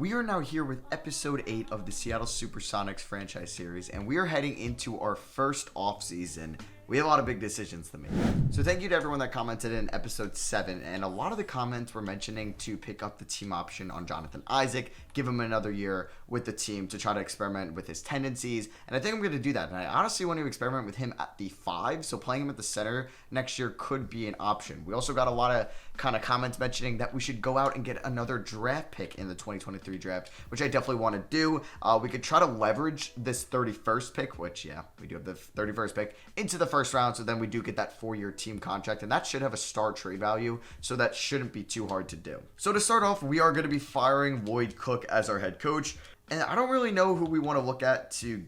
We are now here with episode 8 of the Seattle Supersonics franchise series, and we are heading into our first offseason. We have a lot of big decisions to make. So thank you to everyone that commented in episode 7, and a lot of the comments were mentioning to pick up the team option on Jonathan Isaac, give him another year with the team to try to experiment with his tendencies, and I think I'm going to do that. And I honestly want to experiment with him at the 5, so playing him at the center next year could be an option. We also got a lot of kind of comments mentioning that we should go out and get another draft pick in the 2023 draft, which I definitely want to do. We could try to leverage this 31st pick, which, yeah, we do have the 31st pick, into the first round, so then we do get that 4-year team contract, and that should have a star trade value, so that shouldn't be too hard to do. So to start off, we are going to be firing Lloyd Cook as our head coach. And I don't really know who we want to look at to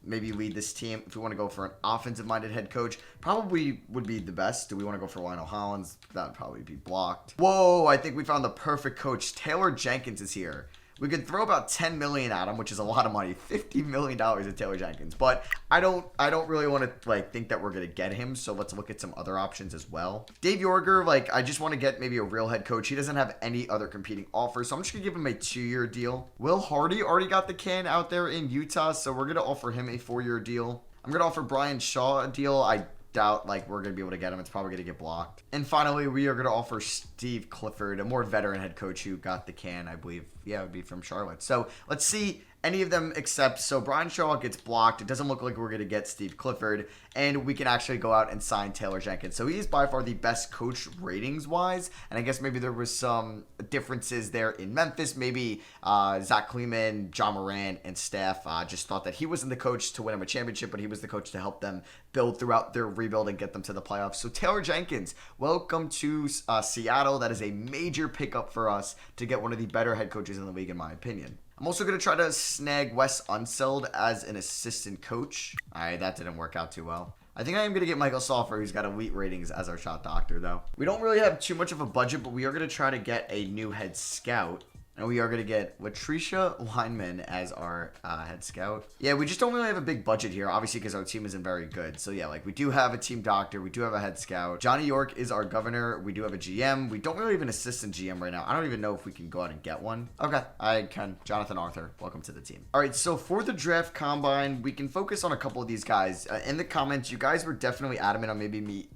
maybe lead this team. If we want to go for an offensive-minded head coach, probably would be the best. Do we want to go for Lionel Hollins? That would probably be blocked. Whoa, I think we found the perfect coach. Taylor Jenkins is here. We could throw about $10 million at him, which is a lot of money, $50 million at Taylor Jenkins. But I don't really want to think that we're gonna get him. So let's look at some other options as well. Dave Yorger, I just want to get maybe a real head coach. He doesn't have any other competing offers, so I'm just gonna give him a 2-year deal. Will Hardy already got the can out there in Utah, so we're gonna offer him a 4-year deal. I'm gonna offer Brian Shaw a deal. I doubt we're going to be able to get him. It's probably going to get blocked. And finally, we are going to offer Steve Clifford, a more veteran head coach who got the can, I believe. Yeah, it would be from Charlotte. So let's see any of them accept. So Brian Shaw gets blocked. It doesn't look like we're going to get Steve Clifford. And we can actually go out and sign Taylor Jenkins. So he is by far the best coach ratings-wise. And I guess maybe there was some differences there in Memphis. Maybe Zach Kleeman, John Moran, and staff just thought that he wasn't the coach to win them a championship, but he was the coach to help them build throughout their rebuild and get them to the playoffs. So Taylor Jenkins, welcome to Seattle. That is a major pickup for us to get one of the better head coaches in the league, in my opinion. I'm also going to try to snag Wes Unseld as an assistant coach. All right, that didn't work out too well. I think I am going to get Michael Soffer, who's got elite ratings, as our shot doctor, though. We don't really have too much of a budget, but we are going to try to get a new head scout. And we are going to get Latricia Weinman as our head scout. Yeah, we just don't really have a big budget here, obviously, because our team isn't very good. So, yeah, we do have a team doctor. We do have a head scout. Johnny York is our governor. We do have a GM. We don't really have an assistant GM right now. I don't even know if we can go out and get one. Okay, I can. Jonathan Arthur, welcome to the team. All right, so for the draft combine, we can focus on a couple of these guys. In the comments, you guys were definitely adamant on maybe me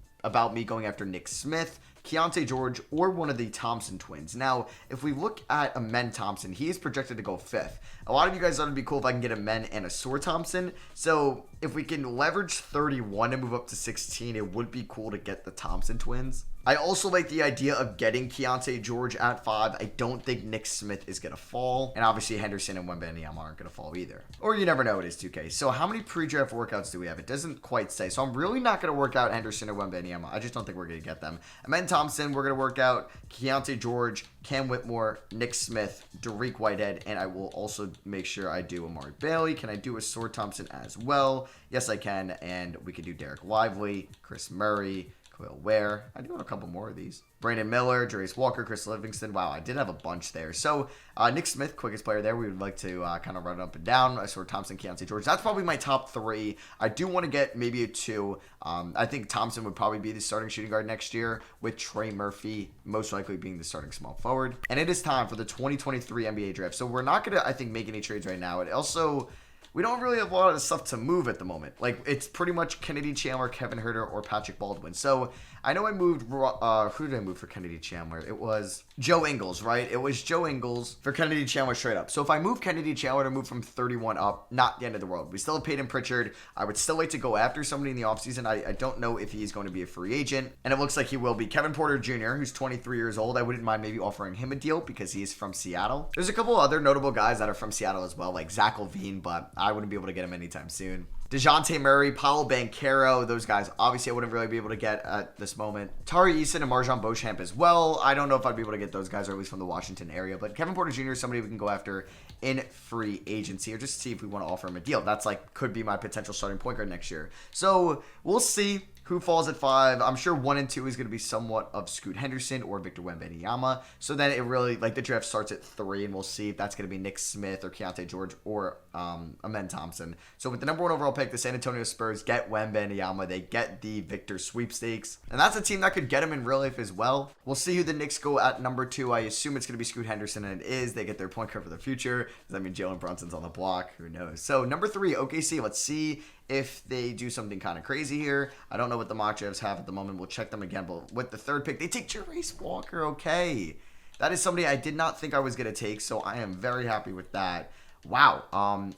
going after Nick Smith, Keontae George, or one of the Thompson twins. Now, if we look at Amen Thompson, he is projected to go 5th. A lot of you guys thought it'd be cool if I can get Amen and a Soar Thompson. So if we can leverage 31 and move up to 16, it would be cool to get the Thompson twins. I also like the idea of getting Keontae George at 5. I don't think Nick Smith is going to fall. And obviously Henderson and Wembanyama aren't going to fall either. Or you never know, it is 2K. So how many pre-draft workouts do we have? It doesn't quite say. So I'm really not going to work out Henderson or Wembanyama. I just don't think we're going to get them. Amen Thompson, we're going to work out Keontae George, Cam Whitmore, Nick Smith, Dariq Whitehead, and I will also make sure I do Amari Bailey. Can I do a Soar Thompson as well? Yes, I can. And we can do Derek Lively, Chris Murray, Khalil Ware. I do want a couple more of these. Brandon Miller, Jarace Walker, Chris Livingston. Wow, I did have a bunch there. So, Nick Smith, quickest player there. We would like to kind of run up and down. I saw Thompson, Keontae George. That's probably my top 3. I do want to get maybe a 2. I think Thompson would probably be the starting shooting guard next year, with Trey Murphy most likely being the starting small forward. And it is time for the 2023 NBA draft. So we're not going to, I think, make any trades right now. It also, we don't really have a lot of stuff to move at the moment. It's pretty much Kennedy Chandler, Kevin Huerter, or Patrick Baldwin. So I know I moved, who did I move for Kennedy Chandler? It was Joe Ingles, right? It was Joe Ingles for Kennedy Chandler straight up. So if I move Kennedy Chandler to move from 31 up, not the end of the world. We still have Peyton Pritchard. I would still like to go after somebody in the offseason. I don't know if he's going to be a free agent, and it looks like he will be. Kevin Porter Jr., who's 23 years old. I wouldn't mind maybe offering him a deal because he is from Seattle. There's a couple other notable guys that are from Seattle as well, like Zach LaVine, but I wouldn't be able to get him anytime soon. DeJounte Murray, Paolo Banchero, those guys obviously I wouldn't really be able to get at this moment. Tari Eason and Marjon Beauchamp as well. I don't know if I'd be able to get those guys, or at least from the Washington area, but Kevin Porter Jr. is somebody we can go after in free agency, or just see if we want to offer him a deal. That's could be my potential starting point guard next year. So we'll see Who falls at 5? I'm sure 1 and 2 is going to be somewhat of Scoot Henderson or Victor Wembanyama. So then it really, like, the draft starts at 3, and we'll see if that's going to be Nick Smith or Keontae George or Amen Thompson. So with the number 1 overall pick, the San Antonio Spurs get Wembanyama. They get the Victor sweepstakes. And that's a team that could get him in real life as well. We'll see who the Knicks go at number 2. I assume it's going to be Scoot Henderson, and it is. They get their point guard for the future. Does that mean Jalen Brunson's on the block? Who knows? So number 3, OKC. Let's see if they do something kind of crazy here. I don't know what the mock drafts have at the moment. We'll check them again. But with the 3rd pick, they take Jarace Walker. Okay. That is somebody I did not think I was going to take, so I am very happy with that. Wow.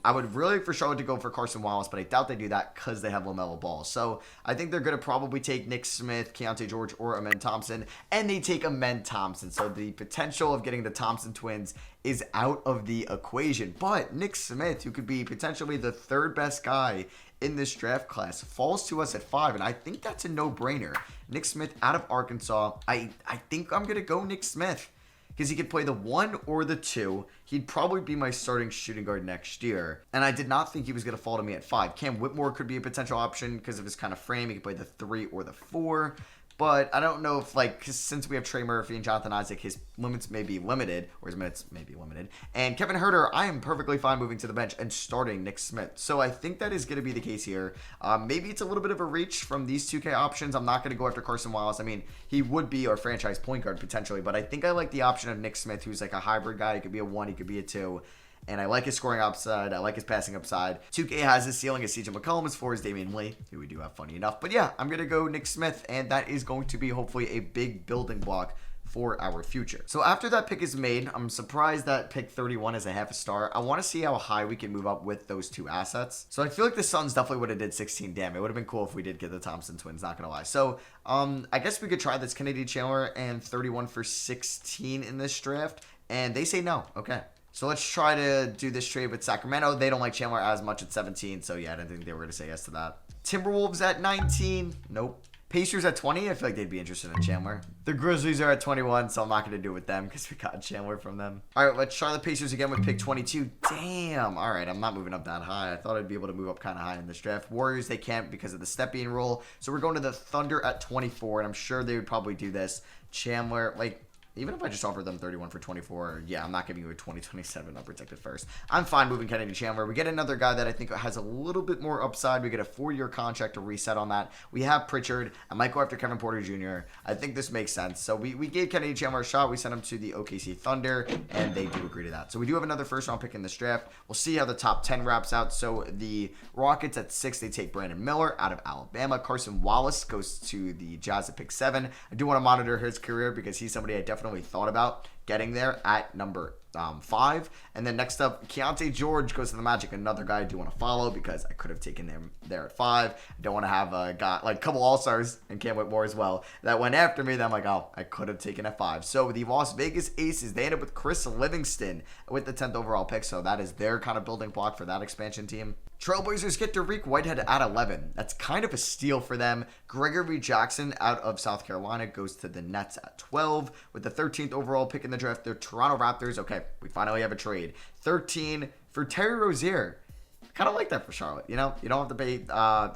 I would really like for Charlotte to go for Carson Wallace, but I doubt they do that because they have LaMelo Ball. So I think they're going to probably take Nick Smith, Keontae George, or Amen Thompson, and they take Amen Thompson. So the potential of getting the Thompson twins is out of the equation. But Nick Smith, who could be potentially the 3rd best guy in this draft class, falls to us at 5, and I think that's a no-brainer. Nick Smith out of Arkansas. I think I'm going to go Nick Smith because he could play the 1 or the 2. He'd probably be my starting shooting guard next year, and I did not think he was going to fall to me at 5. Cam Whitmore could be a potential option because of his kind of frame. He could play the 3 or the 4. But I don't know if, like, since we have Trey Murphy and Jonathan Isaac, his limits may be limited, or his minutes may be limited. And Kevin Huerter, I am perfectly fine moving to the bench and starting Nick Smith. So I think that is going to be the case here. Maybe it's a little bit of a reach from these 2K options. I'm not going to go after Carson Wallace. I mean, he would be our franchise point guard potentially, but I think I like the option of Nick Smith, who's like a hybrid guy. He could be a 1, he could be a 2. And I like his scoring upside. I like his passing upside. 2K has his ceiling as CJ McCollum. His floor is Damian Lee, who we do have funny enough. But yeah, I'm going to go Nick Smith, and that is going to be hopefully a big building block for our future. So after that pick is made, I'm surprised that pick 31 is a half a star. I want to see how high we can move up with those 2 assets. So I feel like the Suns definitely would have did 16. Damn, it would have been cool if we did get the Thompson twins, not going to lie. So I guess we could try this Kennedy Chandler and 31 for 16 in this draft. And they say no. Okay. So let's try to do this trade with Sacramento. They don't like Chandler as much at 17, so yeah, I didn't think they were going to say yes to that. Timberwolves at 19. Nope. Pacers at 20. I feel like they'd be interested in Chandler. The Grizzlies are at 21, so I'm not going to do it with them because we got Chandler from them. All right, let's try the Pacers again with pick 22. Damn. All right, I'm not moving up that high. I thought I'd be able to move up kind of high in this draft. Warriors, they can't because of the step being rule. So we're going to the Thunder at 24, and I'm sure they would probably do this. Chandler, like, even if I just offered them 31 for 24, yeah, I'm not giving you a 2027 unprotected first. I'm fine moving Kennedy Chandler. We get another guy that I think has a little bit more upside. We get a 4-year contract to reset on that. We have Pritchard. I might go after Kevin Porter Jr. I think this makes sense. So we gave Kennedy Chandler a shot. We sent him to the OKC Thunder, and they do agree to that. So we do have another first-round pick in this draft. We'll see how the top 10 wraps out. So the Rockets at 6, they take Brandon Miller out of Alabama. Carson Wallace goes to the Jazz at pick 7. I do want to monitor his career because he's somebody I definitely thought about getting there at number 5. And then next up, Keontae George goes to the Magic, another guy I do want to follow because I could have taken him there at 5. I don't want to have a guy like a couple All-Stars and Cam Whitmore as well that went after me that I'm like, oh, I could have taken at 5. So the Las Vegas Aces, they end up with Chris Livingston with the 10th overall pick. So that is their kind of building block for that expansion team. Trailblazers get Derek Whitehead at 11. That's kind of a steal for them. Gregory Jackson out of South Carolina goes to the Nets at 12. With the 13th overall pick in the draft, they're Toronto Raptors. Okay, we finally have a trade. 13 for Terry Rozier. I kind of like that for Charlotte. You know, you don't have to pay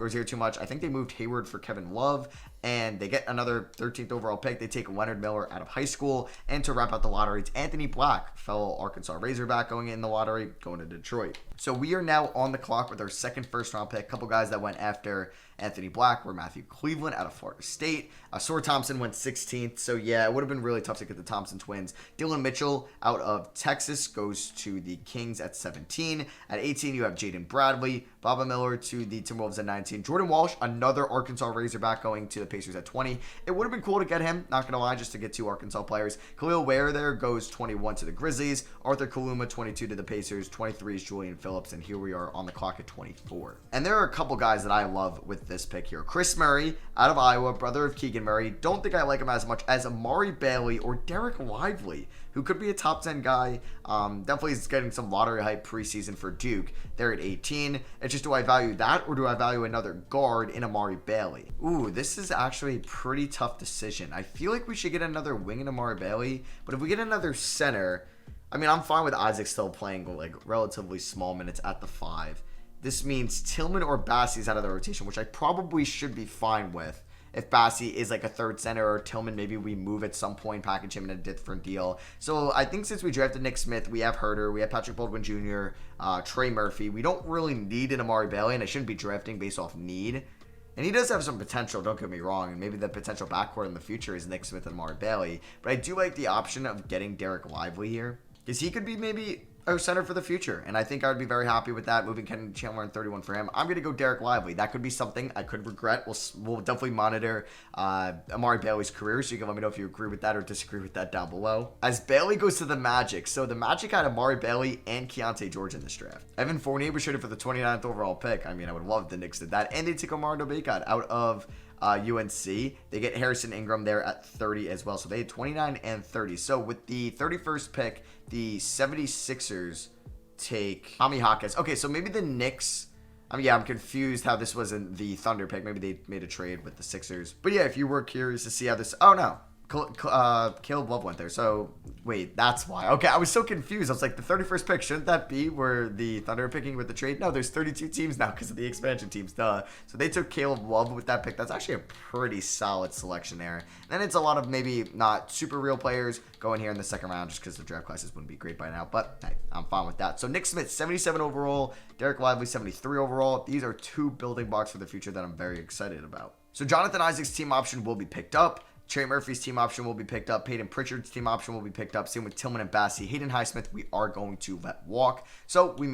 Rozier too much. I think they moved Hayward for Kevin Love, and they get another 13th overall pick. They take Leonard Miller out of high school, and to wrap out the lottery, it's Anthony Black, fellow Arkansas Razorback, going in the lottery, going to Detroit. So we are now on the clock with our second first-round pick. A couple guys that went after Anthony Black were Matthew Cleveland out of Florida State. Sor Thompson went 16th, so yeah, it would have been really tough to get the Thompson twins. Dylan Mitchell out of Texas goes to the Kings at 17. At 18, you have Jaden Bradley. Baba Miller to the Timberwolves at 19. Jordan Walsh, another Arkansas Razorback, going to the Pacers at 20. It would have been cool to get him, not going to lie, just to get 2 Arkansas players. Khalil Ware there goes 21 to the Grizzlies. Arthur Kaluma, 22 to the Pacers. 23 is Julian Phillips, and here we are on the clock at 24. And there are a couple guys that I love with this pick here. Chris Murray out of Iowa, brother of Keegan Murray. Don't think I like him as much as Amari Bailey or Derek Lively, who could be a top 10 guy. Definitely is getting some lottery hype preseason for Duke. They're at 18. It's just, do I value that or do I value another guard in Amari Bailey? Ooh, this is actually a pretty tough decision. I feel like we should get another wing in Amari Bailey, but if we get another center, I mean, I'm fine with Isaac still playing like relatively small minutes at the 5. This means Tillman or Bassey's out of the rotation, which I probably should be fine with. if Bassi is like a third center or Tillman, maybe we move at some point, package him in a different deal. So I think since we drafted Nick Smith, we have Herter, we have Patrick Baldwin Jr., Trey Murphy. We don't really need an Amari Bailey, and I shouldn't be drafting based off need. And he does have some potential, don't get me wrong, and maybe the potential backcourt in the future is Nick Smith and Amari Bailey. But I do like the option of getting Derek Lively here, because he could be maybe our center for the future, and I think I would be very happy with that, moving Ken Chandler in 31 for him. I'm going to go Derek Lively. That could be something I could regret. We'll definitely monitor Amari Bailey's career, so you can let me know if you agree with that or disagree with that down below. As Bailey goes to the Magic, so the Magic had Amari Bailey and Keontae George in this draft. Evan Fournier was traded for the 29th overall pick. I mean, I would love if the Knicks did that, and they took Armando Bacot out of UNC. They get Harrison Ingram there at 30 as well. So they had 29 and 30. So with the 31st pick, the 76ers take Tommy Hawkins. Okay, so maybe the Knicks... I'm confused how this wasn't the Thunder pick. Maybe they made a trade with the Sixers. But yeah, if you were curious to see how this... Oh, no. Caleb Love went there. So, wait, that's why. Okay, I was so confused. I was like, the 31st pick, shouldn't that be where the Thunder are picking with the trade? No, there's 32 teams now because of the expansion teams, duh. So they took Caleb Love with that pick. That's actually a pretty solid selection there. And then it's a lot of maybe not super real players going here in the second round just because the draft classes wouldn't be great by now. But hey, I'm fine with that. So Nick Smith, 77 overall. Derek Lively, 73 overall. These are two building blocks for the future that I'm very excited about. So Jonathan Isaac's team option will be picked up. Trey Murphy's team option will be picked up. Peyton Pritchard's team option will be picked up. Same with Tillman and Bassi. Hayden Highsmith, we are going to let walk. So we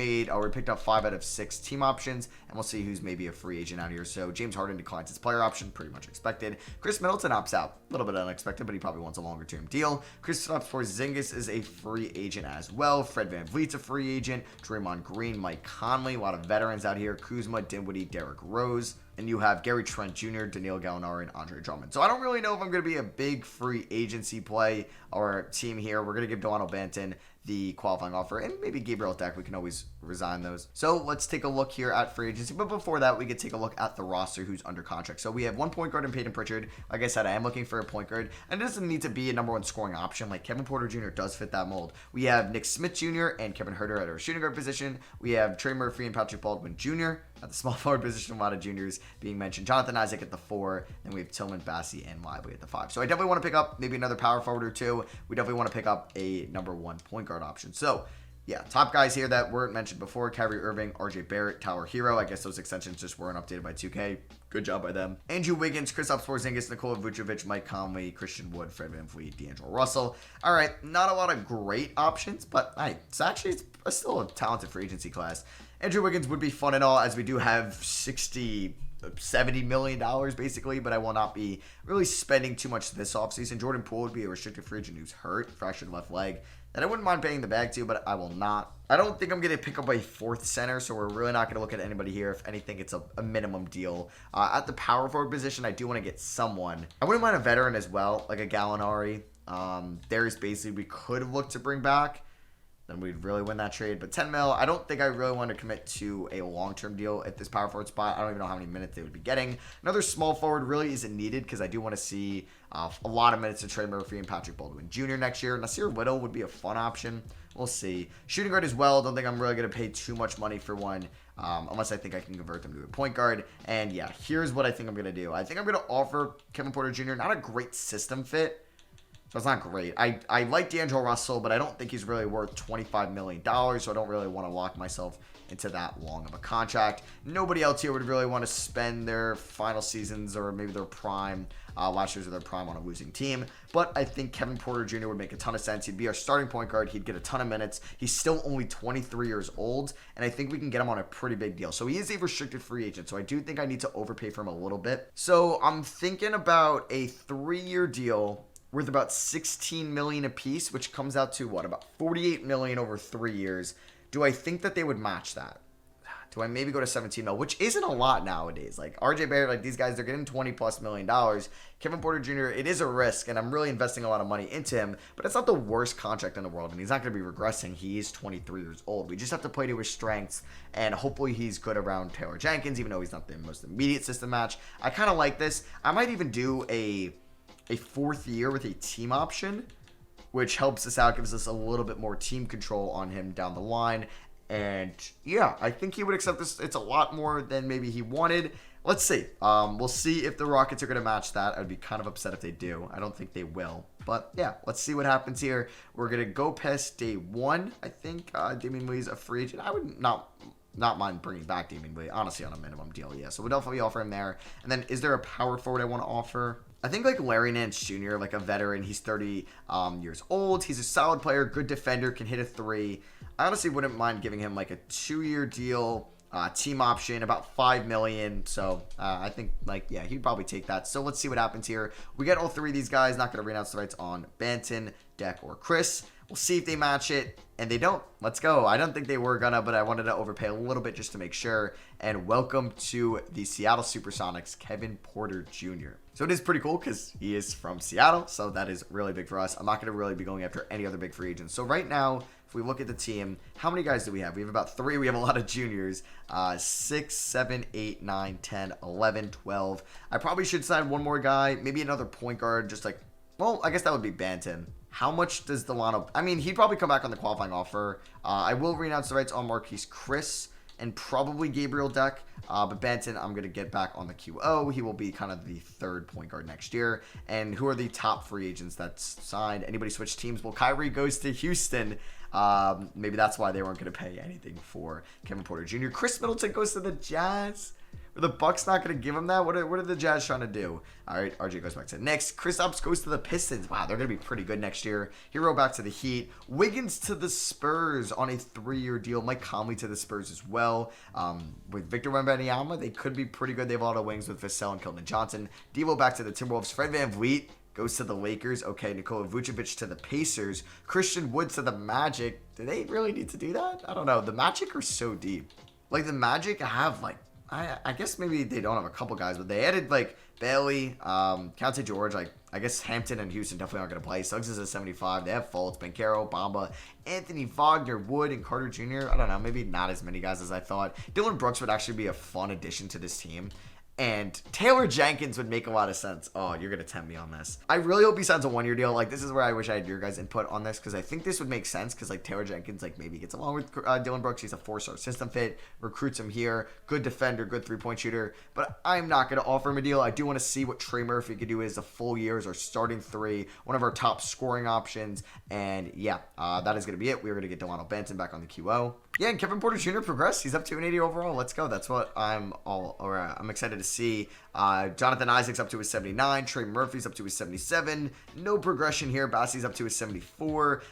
picked up 5 out of 6 team options, and we'll see who's maybe a free agent out here. So James Harden declines his player option, pretty much expected. Chris Middleton opts out. A little bit unexpected, but he probably wants a longer-term deal. Kristaps Porzingis is a free agent as well. Fred VanVleet's a free agent. Draymond Green, Mike Conley, a lot of veterans out here. Kuzma, Dinwiddie, Derrick Rose. And you have Gary Trent Jr., Daniil Gallinari, and Andre Drummond. So I don't really know if I'm going to be a big free agency play or team here. We're going to give Delano Banton the qualifying offer, and maybe Gabriel Deck. We can always resign those. So let's take a look here at free agency. But before that, we could take a look at the roster who's under contract. So we have one point guard in Peyton Pritchard. Like I said, I am looking for a point guard. And it doesn't need to be a number one scoring option. Like Kevin Porter Jr. does fit that mold. We have Nick Smith Jr. and Kevin Herter at our shooting guard position. We have Trey Murphy and Patrick Baldwin Jr. at the small forward position. A lot of juniors being mentioned. Jonathan Isaac at the 4. Then we have Tillman, Bassi, and Lively at the 5. So I definitely want to pick up maybe another power forward or two. We definitely want to pick up a number one point guard option. So yeah, top guys here that weren't mentioned before: Kyrie Irving, RJ Barrett, Tyler Hero. I guess those extensions just weren't updated by 2K. Good job by them. Andrew Wiggins, Kristaps Porzingis, Nikola Vucevic, Mike Conley, Christian Wood, Fred VanVleet, D'Angelo Russell. All right, not a lot of great options, but hey, it's still a talented free agency class. Andrew Wiggins would be fun and all, as we do have $70 million basically, but I will not be really spending too much this offseason. Jordan Poole would be a restricted free agent who's hurt, fractured left leg, that I wouldn't mind paying the bag to, but I will not. I don't think I'm going to pick up a 4th center, so we're really not going to look at anybody here. If anything, it's a minimum deal. At the power forward position, I do want to get someone. I wouldn't mind a veteran as well, like a Gallinari. There's basically we could look to bring back. Then we'd really win that trade. But 10 mil, I don't think I really want to commit to a long-term deal at this power forward spot. I don't even know how many minutes they would be getting. Another small forward really isn't needed because I do want to see a lot of minutes to Trey Murphy and Patrick Baldwin Jr. next year. Nasir Little would be a fun option. We'll see. Shooting guard as well. Don't think I'm really going to pay too much money for one unless I think I can convert them to a point guard. And yeah, here's what I think I'm going to do. I think I'm going to offer Kevin Porter Jr. not a great system fit. So it's not great. I like D'Angelo Russell, but I don't think he's really worth $25 million, so I don't really want to lock myself into that long of a contract. Nobody else here would really want to spend their final seasons or maybe their prime, last year's or their prime on a losing team. But I think Kevin Porter Jr. would make a ton of sense. He'd be our starting point guard. He'd get a ton of minutes. He's still only 23 years old, and I think we can get him on a pretty big deal. So he is a restricted free agent, so I do think I need to overpay for him a little bit. So I'm thinking about a 3-year deal worth about $16 million a piece, which comes out to what, about $48 million over 3 years. Do I think that they would match that? Do I maybe go to 17 mil, which isn't a lot nowadays? Like RJ Barrett, like these guys, they're getting $20+ million. Kevin Porter Jr., it is a risk, and I'm really investing a lot of money into him, but it's not the worst contract in the world, and he's not going to be regressing. He is 23 years old. We just have to play to his strengths, and hopefully he's good around Taylor Jenkins, even though he's not the most immediate system match. I kind of like this. I might even do a 4th year with a team option, which helps us out, gives us a little bit more team control on him down the line. And yeah, I think he would accept this. It's a lot more than maybe he wanted. let's see. We'll see if the Rockets are going to match that. I'd be kind of upset if they do. I don't think they will. But yeah, let's see what happens here. We're going to go past day 1. I think Damian Lee's a free agent. I would not mind bringing back Damian Lee, honestly, on a minimum deal. Yeah, so we'll definitely offer him there. And then is there a power forward I want to offer? I think like Larry Nance Jr., like a veteran. He's 30 years old. He's a solid player, good defender, can hit a 3. I honestly wouldn't mind giving him like a 2-year deal. Team option, about $5 million. So I think, like, yeah, he'd probably take that. So let's see what happens here. We get all 3 of these guys. Not going to renounce the rights on Banton, Deck, or Chris. We'll see if they match it. And they don't. Let's go. I don't think they were gonna, but I wanted to overpay a little bit just to make sure. And welcome to the Seattle Supersonics, Kevin Porter Jr. So it is pretty cool because he is from Seattle. So that is really big for us. I'm not going to really be going after any other big free agents. So right now, if we look at the team, how many guys do we have? We have about 3. We have a lot of juniors. 6, 7, 8, 9, 10, 11, 12. I probably should sign one more guy. Maybe another point guard. Just like, well, I guess that would be Banton. How much does Delano... I mean, he'd probably come back on the qualifying offer. I will renounce the rights on Marquise Chris and probably Gabriel Deck. But Banton, I'm going to get back on the QO. He will be kind of the 3rd point guard next year. And who are the top free agents that's signed? Anybody switch teams? Well, Kyrie goes to Houston. Maybe that's why they weren't going to pay anything for Kevin Porter Jr. Chris Middleton goes to the Jazz. Are the Bucks not going to give him that? What are the Jazz trying to do? All right, RJ goes back to the Knicks. Kristaps goes to the Pistons. Wow, they're going to be pretty good next year. Hero back to the Heat. Wiggins to the Spurs on a 3-year deal. Mike Conley to the Spurs as well. With Victor Wembanyama, they could be pretty good. They have a lot of wings with Vassell and Keldon Johnson. Devo back to the Timberwolves. Fred VanVleet goes to the Lakers. Okay, Nikola Vucevic to the Pacers. Christian Wood to the Magic. Do they really need to do that? I don't know. The Magic are so deep. Like, the Magic have, like, I guess maybe they don't have a couple guys, but they added, like, Bailey, County George, like, I guess Hampton and Houston definitely aren't going to play. Suggs is a 75. They have Fultz, Banchero, Bamba, Anthony Wagner, Wood, and Carter Jr. I don't know, maybe not as many guys as I thought. Dylan Brooks would actually be a fun addition to this team. And Taylor Jenkins would make a lot of sense. Oh, you're going to tempt me on this. I really hope he signs a 1-year deal. Like, this is where I wish I had your guys' input on this, because I think this would make sense, because, like, Taylor Jenkins, like, maybe gets along with Dylan Brooks. He's a 4-star system fit, recruits him here, good defender, good 3-point shooter. But I'm not going to offer him a deal. I do want to see what Trey Murphy could do as a full year as our starting 3, one of our top scoring options. And, yeah, that is going to be it. We're going to get Delano Banton back on the QO. Yeah, and Kevin Porter Jr. progressed. He's up to an 80 overall. Let's go. That's what I'm excited to see. Jonathan Isaac's up to his 79. Trey Murphy's up to his 77. No progression here. Bassey's up to his 74.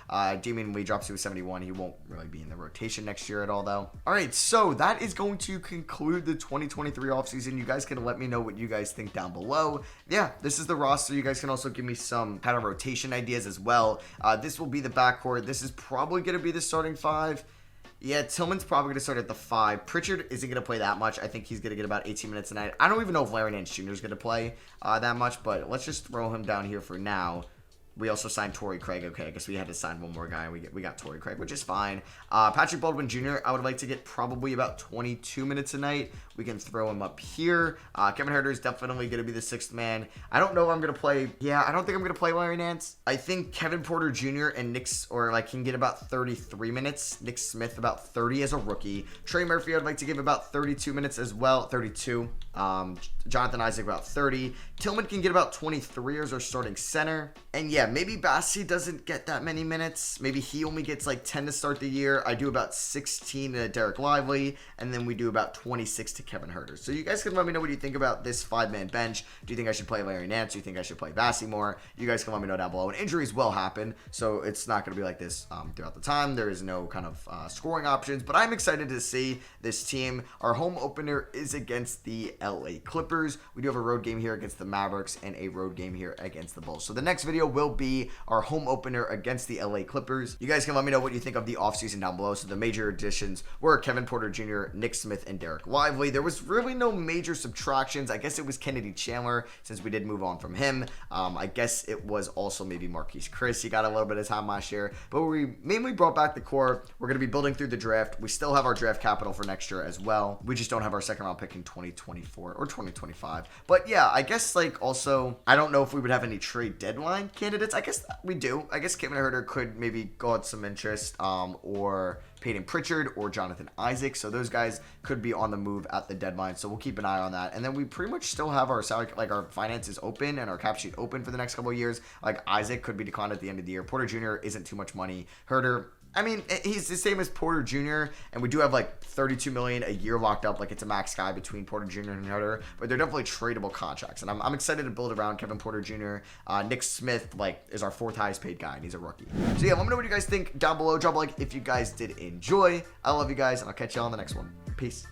Damian Lee drops to his 71. He won't really be in the rotation next year at all, though. All right, so that is going to conclude the 2023 offseason. You guys can let me know what you guys think down below. Yeah, this is the roster. You guys can also give me some kind of rotation ideas as well. This will be the backcourt. This is probably going to be the starting 5. Yeah, Tillman's probably going to start at the 5. Pritchard isn't going to play that much. I think he's going to get about 18 minutes a night. I don't even know if Larry Nance Jr. is going to play that much, but let's just throw him down here for now. We also signed Torrey Craig. Okay, I guess we had to sign one more guy. We got Torrey Craig, which is fine. Patrick Baldwin Jr., I would like to get probably about 22 minutes a night. We can throw him up here. Kevin Huerter is definitely going to be the 6th man. I don't know if I'm going to play. Yeah, I don't think I'm going to play Larry Nance. I think Kevin Porter Jr. and can get about 33 minutes. Nick Smith about 30 as a rookie. Trey Murphy, I'd like to give about 32 minutes as well. 32. Jonathan Isaac about 30. Tillman can get about 23 as our starting center. And yeah, maybe Bassey doesn't get that many minutes. Maybe he only gets like 10 to start the year. I do about 16 to Derek Lively, and then we do about 26 to Kevin Huerter. So you guys can let me know what you think about this 5-man bench. Do you think I should play Larry Nance? Do you think I should play Bassey more? You guys can let me know down below. And injuries will happen, so it's not going to be like this throughout the time. There is no kind of scoring options, but I'm excited to see this team. Our home opener is against the LA Clippers. We do have a road game here against the Mavericks and a road game here against the Bulls. So the next video will be our home opener against the LA Clippers. You guys can let me know what you think of the offseason down below. So the major additions were Kevin Porter Jr., Nick Smith, and Derek Lively. There was really no major subtractions. I guess it was Kennedy Chandler since we did move on from him. I guess it was also maybe Marquise Chris. He got a little bit of time last year, but we mainly brought back the core. We're going to be building through the draft. We still have our draft capital for next year as well. We just don't have our second round pick in 2024 or 2025. But yeah, I guess like also, I don't know if we would have any trade deadline candidates candidates? I guess we do. I guess Kevin Herter could maybe go out some interest, or Peyton Pritchard or Jonathan Isaac. So those guys could be on the move at the deadline. So we'll keep an eye on that. And then we pretty much still have our salary, like our finances open and our cap sheet open for the next couple of years. Like Isaac could be declined at the end of the year. Porter Jr. isn't too much money. Herter, I mean, he's the same as Porter Jr., and we do have like $32 million a year locked up. Like it's a max guy between Porter Jr. and Herter, but they're definitely tradable contracts. And I'm excited to build around Kevin Porter Jr. Nick Smith, like, is our 4th highest paid guy, and he's a rookie. So yeah, let me know what you guys think down below. Drop a like if you guys did enjoy. I love you guys, and I'll catch you all on the next one. Peace.